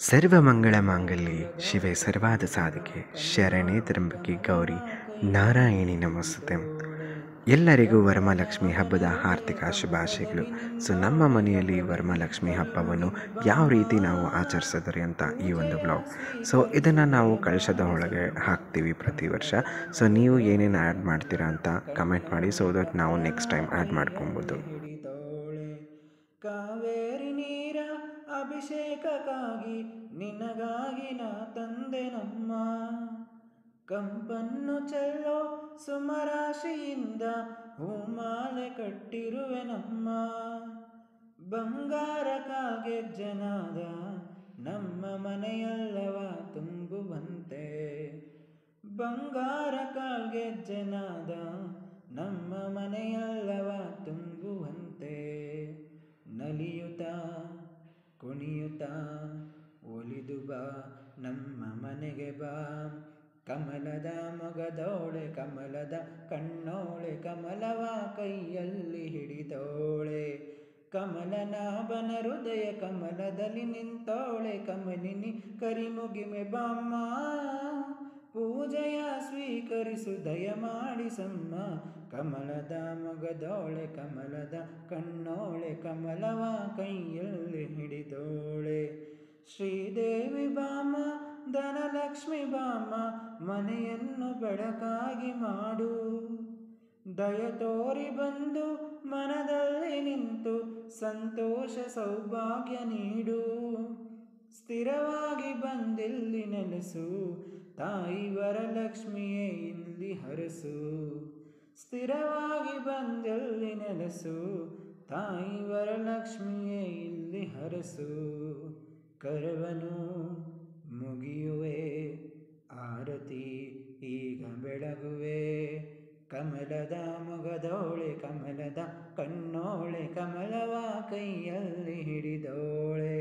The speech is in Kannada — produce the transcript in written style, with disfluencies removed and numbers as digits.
ಸರ್ವಮಂಗಳಮಾಂಗಲ್ಯೆ ಶಿವೆ ಸರ್ವಾದ ಸಾಧಕೆ ಶರಣೆ ತ್ರ್ಯಂಬಕೆ ಗೌರಿ ನಾರಾಯಣಿ ನಮಸ್ತುತೆ. ಎಲ್ಲರಿಗೂ ವರಮಹಾಲಕ್ಷ್ಮಿ ಹಬ್ಬದ ಆರ್ಥಿಕ ಶುಭಾಶಯಗಳು. ಸೊ ನಮ್ಮ ಮನೆಯಲ್ಲಿ ವರಮಹಾಲಕ್ಷ್ಮಿ ಹಬ್ಬವನ್ನು ಯಾವ ರೀತಿ ನಾವು ಆಚರಿಸಿದ್ರಿ ಅಂತ ಈ ಒಂದು ಬ್ಲಾಗ್. ಸೊ ಇದನ್ನು ನಾವು ಕಳಶದ ಒಳಗೆ ಹಾಕ್ತೀವಿ ಪ್ರತಿ ವರ್ಷ. ಸೊ ನೀವು ಏನೇನು ಆ್ಯಡ್ ಮಾಡ್ತೀರಾ ಅಂತ ಕಮೆಂಟ್ ಮಾಡಿ, ಸೊ ದಟ್ ನಾವು ನೆಕ್ಸ್ಟ್ ಟೈಮ್ ಆ್ಯಡ್ ಮಾಡ್ಕೊಬೋದು. ಕಾವೇರಿ ನೀರ ಅಭಿಷೇಕಕ್ಕಾಗಿ ನಿನಗಾಗಿ ನಾ ತಂದೆ ನಮ್ಮ ಕಂಪನ್ನು ಚೆಲ್ಲೋ ಸುಮರಾಶಿಯಿಂದ ಹೂಮಾಲೆ ಕಟ್ಟಿರುವೆ ನಮ್ಮ ಬಂಗಾರ ಕಾಗೆಜ್ಜನಾದ ನಮ್ಮ ಮನೆಯಲ್ಲವ ತುಂಬುವಂತೆ ಬಂಗಾರ ಕಾಗೆಜ್ಜನಾದ ನಮ್ಮ ಮನೆಯಲ್ಲವ ತುಂಬುವಂತೆ ನಲಿಯುತ್ತಾ ಕುಣಿಯುತ್ತಾ ಒಲಿದು ಬಾ ನಮ್ಮ ಮನೆಗೆ ಬಾ ಕಮಲದ ಮೊಗದೋಳೆ ಕಮಲದ ಕಣ್ಣೋಳೆ ಕಮಲವ ಕೈಯಲ್ಲಿ ಹಿಡಿದೋಳೆ ಕಮಲನಾಭನ ಹೃದಯ ಕಮಲದಲ್ಲಿ ನಿಂತೋಳೆ ಕಮಲಿನಿ ಕರಿಮುಗಿಮೆ ಬಾಮ್ಮ ಪೂಜೆಯ ಸ್ವೀಕರಿಸು ದಯ ಮಾಡಿಸಮ್ಮ ಕಮಲದ ಮೊಗದೋಳೆ ಕಮಲದ ಕಣ್ಣೋಳೆ ಕಮಲವ ಕೈಯಲ್ಲಿ ಹಿಡಿದೋಳೆ ಶ್ರೀದೇವಿ ಬಾಮ ಧನಲಕ್ಷ್ಮಿ ಬಾಮ ಮನೆಯನ್ನು ಬೆಳಕಾಗಿ ಮಾಡು ದಯ ತೋರಿ ಬಂದು ಮನದಲ್ಲಿ ನಿಂತು ಸಂತೋಷ ಸೌಭಾಗ್ಯ ನೀಡು ಸ್ಥಿರವಾಗಿ ಬಂದಿಲ್ಲಿ ನೆಲೆಸು ತಾಯಿ ವರಲಕ್ಷ್ಮಿಯೇ ಇಲ್ಲಿ ಹರಸು ಸ್ಥಿರವಾಗಿ ಬಂದಿಲ್ಲಿ ನೆಲೆಸು ತಾಯಿ ವರಲಕ್ಷ್ಮಿಯೇ ಇಲ್ಲಿ ಹರಸು ಕರವನು ಮುಗಿಯುವೆ ಆರತಿ ಈಗ ಬೆಳಗುವೆ ಕಮಲದ ಮೊಗದೋಳೆ ಕಮಲದ ಕಣ್ಣೋಳೆ ಕಮಲವ ಕೈಯಲ್ಲಿ ಹಿಡಿದೋಳೆ.